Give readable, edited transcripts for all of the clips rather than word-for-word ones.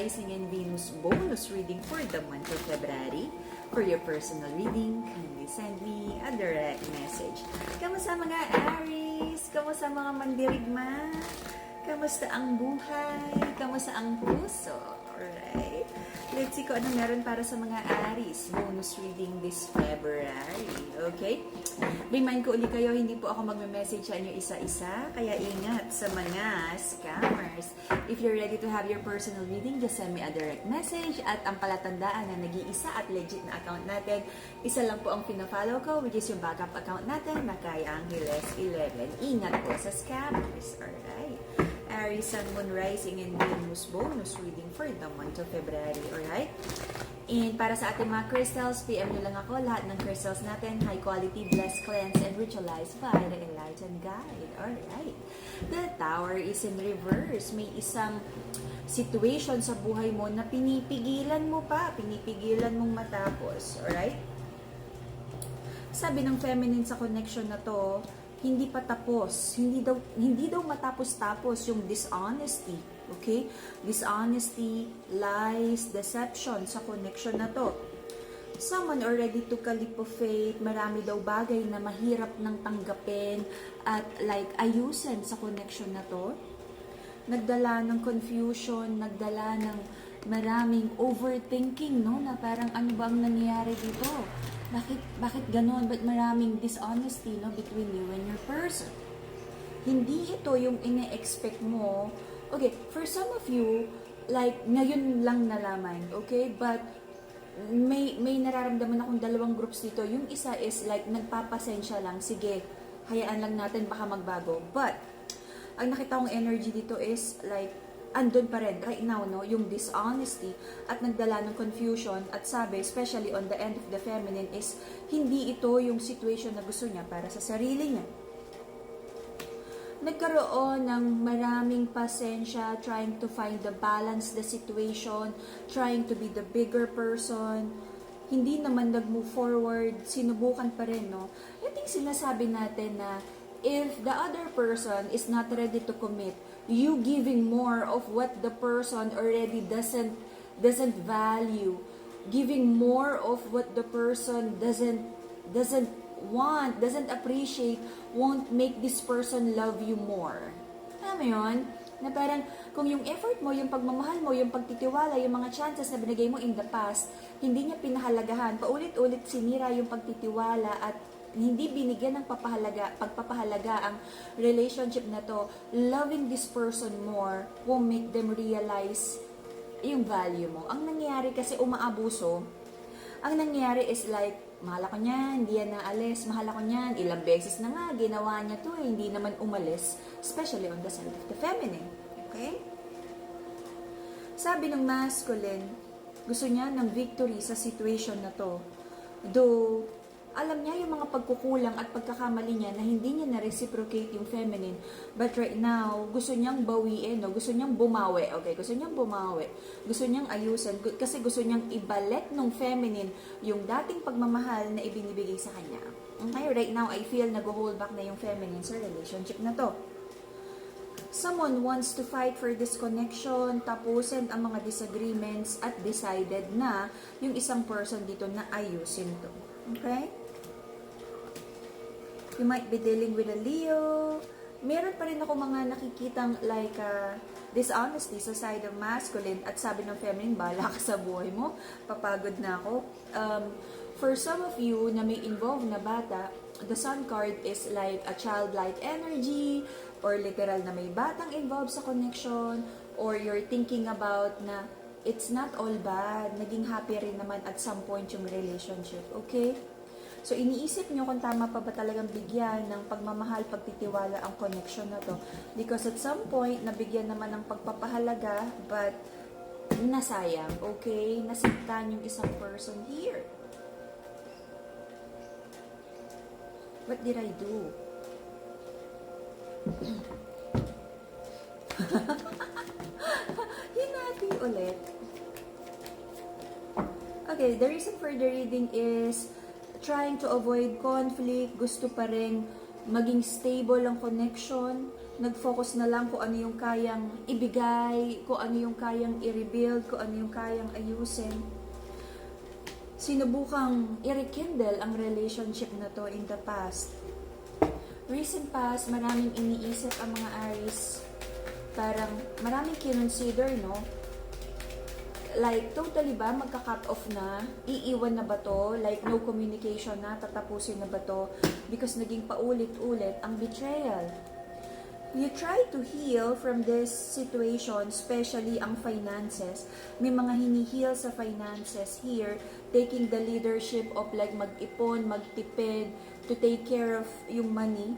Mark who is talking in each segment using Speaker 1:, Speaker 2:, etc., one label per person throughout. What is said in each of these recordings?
Speaker 1: Rising, and Venus bonus reading for the month of February. For your personal reading, kindly send me a direct message. Kamusta mga Aries? Kamusta mga mandirigma? Kamusta ang buhay? Kamusta ang puso? Alright? Let's see kung ano meron para sa mga Aries. Bonus reading this February. Okay? Remind ko ulit kayo, hindi po ako magme-message sa inyo isa-isa. Kaya ingat sa mga scammers. If you're ready to have your personal reading, just send me a direct message. At ang palatandaan na nag-iisa at legit na account natin, isa lang po ang pina-follow ko, which is yung backup account natin na kay Angeles 11. Ingat po sa scammers. Alright? Aries, Sun, Moon, Rising, and Venus bonus reading for the month of February. Alright? And para sa ating mga crystals, PM nyo lang ako. Lahat ng crystals natin, high quality, blessed, cleansed, and ritualized by the Enlightened Guide. Alright? The Tower is in reverse. May isang situation sa buhay mo na pinipigilan mo pa. Pinipigilan mong matapos. Alright? Sabi ng feminine sa connection na to, hindi pa tapos. Hindi daw matapos-tapos yung dishonesty. Okay? Dishonesty, lies, deception sa connection na to. Someone already took a leap of faith. Marami daw bagay na mahirap nang tanggapin at ayusin sa connection na to. Nagdala ng confusion, nagdala ng maraming overthinking, no? Na parang ano ba ang nangyayari dito? Bakit ganon? Ba't maraming dishonesty, no, between you and your person? Hindi ito yung ine-expect mo. Okay, for some of you, ngayon lang nalaman, okay? But may nararamdaman akong dalawang groups dito. Yung isa is nagpapasensya lang. Sige, hayaan lang natin, baka magbago. But, ang nakita kong energy dito is andun pa rin, right now, no, yung dishonesty at nagdala ng confusion at sabi, especially on the end of the feminine, is hindi ito yung situation na gusto niya para sa sarili niya. Nagkaroon ng maraming pasensya, trying to find the balance, the situation, trying to be the bigger person, hindi naman nag-move forward, sinubukan pa rin, no. I think sinasabi natin na if the other person is not ready to commit, you giving more of what the person already doesn't value, giving more of what the person doesn't want, doesn't appreciate, won't make this person love you more. Alam mo yun? Na parang kung yung effort mo, yung pagmamahal mo, yung pagtitiwala, yung mga chances na binigay mo in the past, hindi niya pinahalagahan, paulit-ulit sinira yung pagtitiwala at hindi binigyan ng pagpapahalaga ang relationship na to, loving this person more will make them realize yung value mo. Ang nangyayari kasi umaabuso, ang nangyayari is mahal ako niyan, hindi yan naalis, mahal ako niyan, ilang beses na nga, ginawa niya to, hindi naman umalis, especially on the side of the feminine. Okay? Sabi ng masculine, gusto niya ng victory sa situation na to. Though, alam niya yung mga pagkukulang at pagkakamali niya na hindi niya na-reciprocate yung feminine. But right now, gusto niyang bawiin, no? Gusto niyang bumawi. Okay, gusto niyang bumawi. Gusto niyang ayusin. Kasi gusto niyang ibalik ng feminine yung dating pagmamahal na ibinibigay sa kanya. Okay, right now, I feel nag-hold back na yung feminine sa relationship na to. Someone wants to fight for this connection, tapusin ang mga disagreements at decided na yung isang person dito na ayusin to. Okay? You might be dealing with a Leo. Meron pa rin ako mga nakikitang dishonesty sa side of masculine at sabi ng feminine, bala ka sa buhay mo, papagod na ako. For some of you na may involved na bata, the sun card is like a childlike energy or literal na may batang involved sa connection or you're thinking about na it's not all bad. Naging happy rin naman at some point yung relationship. Okay? So, iniisip nyo kung tama pa ba talagang bigyan ng pagmamahal, pagtitiwala ang connection na to. Because at some point, nabigyan naman ng pagpapahalaga, but nasayang, okay? Nasintan yung isang person here. What did I do? Hinati ulit. Okay, the reason for the reading is trying to avoid conflict, gusto pa rin maging stable ang connection, nag-focus na lang kung ano yung kayang ibigay, kung ano yung kayang i-rebuild, kung ano yung kayang ayusin. Sinubukang i-rekindle ang relationship na to in the past. Recent past, maraming iniisip ang mga Aries. Parang maraming kinonsider, no? Like, totally ba? Magka-cut off na? Iiwan na ba to? Like, no communication na? Tatapusin na ba to? Because naging paulit-ulit ang betrayal. You try to heal from this situation, especially ang finances. May mga hinihil sa finances here, taking the leadership of like mag-ipon, magtipid, to take care of yung money.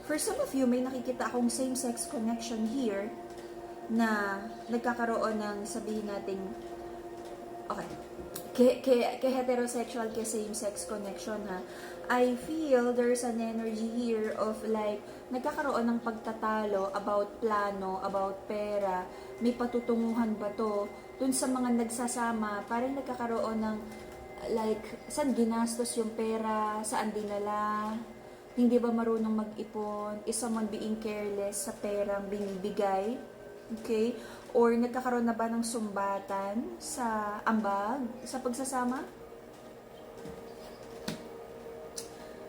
Speaker 1: For some of you, may nakikita akong same-sex connection here na nagkakaroon ng sabihin nating okay, ke heterosexual, ke same-sex connection ha. I feel there's an energy here of like nagkakaroon ng pagtatalo about plano, about pera, may patutunguhan ba to dun sa mga nagsasama, parang nagkakaroon ng like saan ginastos yung pera, saan dinala, hindi ba marunong mag-ipon, is someone being careless sa perang binibigay, okay? Or nagkakaroon na ba ng sumbatan sa ambag, sa pagsasama?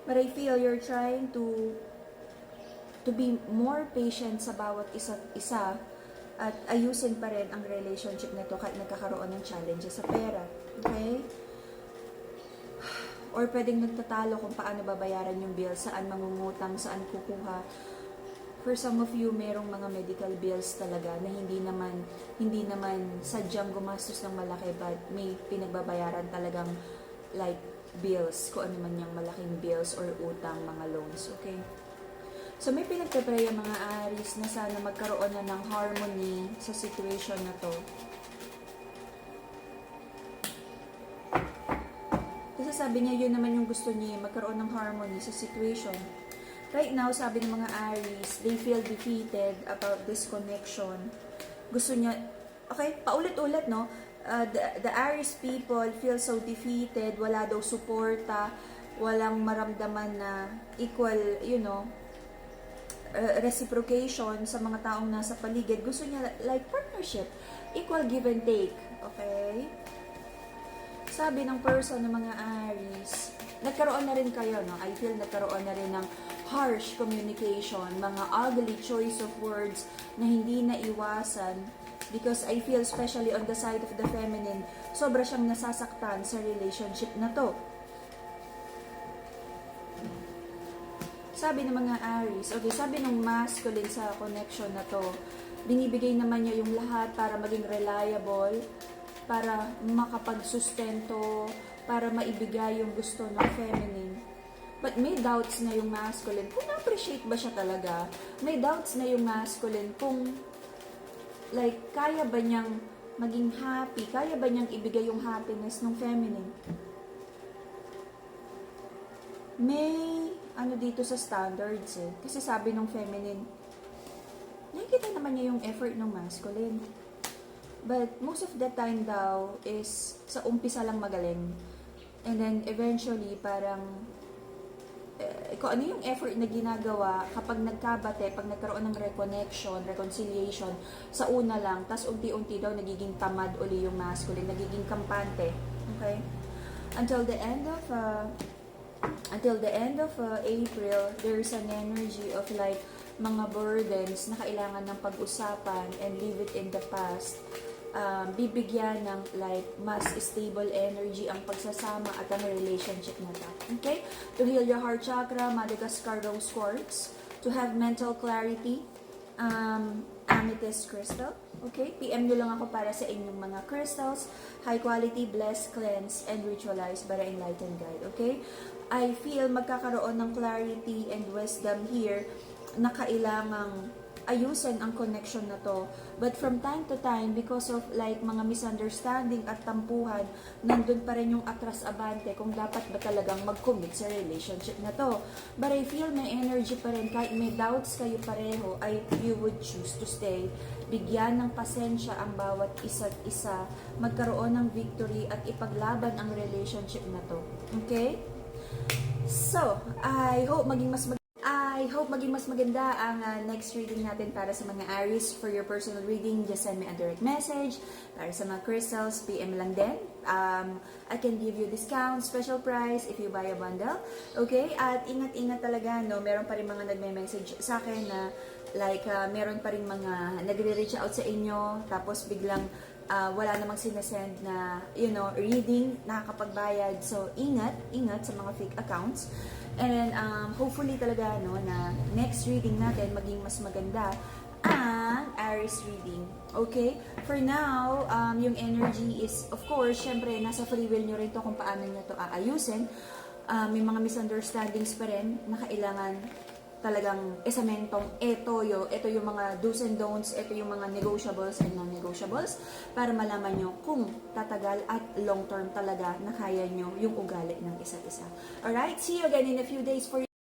Speaker 1: But I feel you're trying to be more patient sa bawat isa't isa at ayusin pa rin ang relationship na to kahit nagkakaroon ng challenges sa pera, okay? Or pwedeng nagtatalo kung paano babayaran yung bill, saan mangungutang, saan kukuha. For some of you, merong mga medical bills talaga na hindi naman sadyang gumastos ng malaki, but may pinagbabayaran talagang like bills, kung ano man yung malaking bills or utang, mga loans, okay? So may pinagpapray ang mga Aries na sana magkaroon na ng harmony sa situation na to. Kasi sabi niya, yun naman yung gusto niya, magkaroon ng harmony sa situation. Right now, sabi ng mga Aries, they feel defeated about this connection. Gusto niya, okay, paulit-ulit, no? The Aries people feel so defeated, wala daw suporta, walang maramdaman na equal, reciprocation sa mga taong nasa paligid. Gusto niya like partnership, equal give and take, okay? Sabi ng person ng mga Aries, nagkaroon na rin kayo, no? I feel nagkaroon na rin ng harsh communication, mga ugly choice of words na hindi naiwasan, because I feel especially on the side of the feminine, sobra siyang nasasaktan sa relationship na to. Sabi ng mga Aries, okay, sabi ng masculine sa connection na to, binibigay naman niya yung lahat para maging reliable, para makapagsustento, para maibigay yung gusto ng feminine. But may doubts na yung masculine kung na-appreciate ba siya talaga. May doubts na yung masculine kung like, kaya ba niyang maging happy, kaya ba niyang ibigay yung happiness ng feminine. May dito sa standards eh. Kasi sabi ng feminine, nakikita naman niya yung effort ng masculine. But most of the time daw is sa umpisa lang magaling. And then eventually parang kung ano yung effort na ginagawa kapag nagkabate, pag nagkaroon ng reconnection, reconciliation, sa una lang, tas unti-unti daw nagiging tamad uli yung masculine, nagiging kampante. Okay? Until the end of April, there's an energy of like mga burdens na kailangan ng pag-usapan and leave it in the past. Bibigyan ng like mas stable energy ang pagsasama at ang relationship na to. Okay? To heal your heart chakra, Madagascar Rose Quartz. To have mental clarity, Amethyst Crystal. Okay? PM nyo lang ako para sa inyong mga crystals. High quality, bless, cleanse, and ritualize by the enlightened guide. Okay? I feel magkakaroon ng clarity and wisdom here na kailangang ayusin ang connection na to. But from time to time, because of like mga misunderstanding at tampuhan, nandun pa rin yung atras-abante kung dapat ba talagang mag-commit sa relationship na to. But I feel may energy pa rin, kahit may doubts kayo pareho, ay you would choose to stay. Bigyan ng pasensya ang bawat isa't isa, magkaroon ng victory at ipaglaban ang relationship na to. Okay? So, I hope maging mas maganda ang next reading natin para sa mga Aries. For your personal reading, just send me a direct message. Para sa mga crystals, PM lang din. I can give you discount, special price if you buy a bundle. Okay? At ingat-ingat talaga, no? Meron pa rin mga nagme-message sa akin na like, meron pa rin mga nagre-reach out sa inyo, tapos biglang wala namang sinasend na, reading, nakakapagbayad. So, ingat sa mga fake accounts. And hopefully talaga, no, na next reading natin maging mas maganda ang Aries reading. Okay? For now, yung energy is, of course, syempre, nasa free will nyo rin to kung paano nyo to aayusin. May mga misunderstandings pa rin na kailangan talagang isamentong ito yung mga do's and don'ts, ito yung mga negotiables and non-negotiables para malaman nyo kung tatagal at long term talaga na kaya nyo yung ugali ng isa't isa. Alright? See you again in a few days for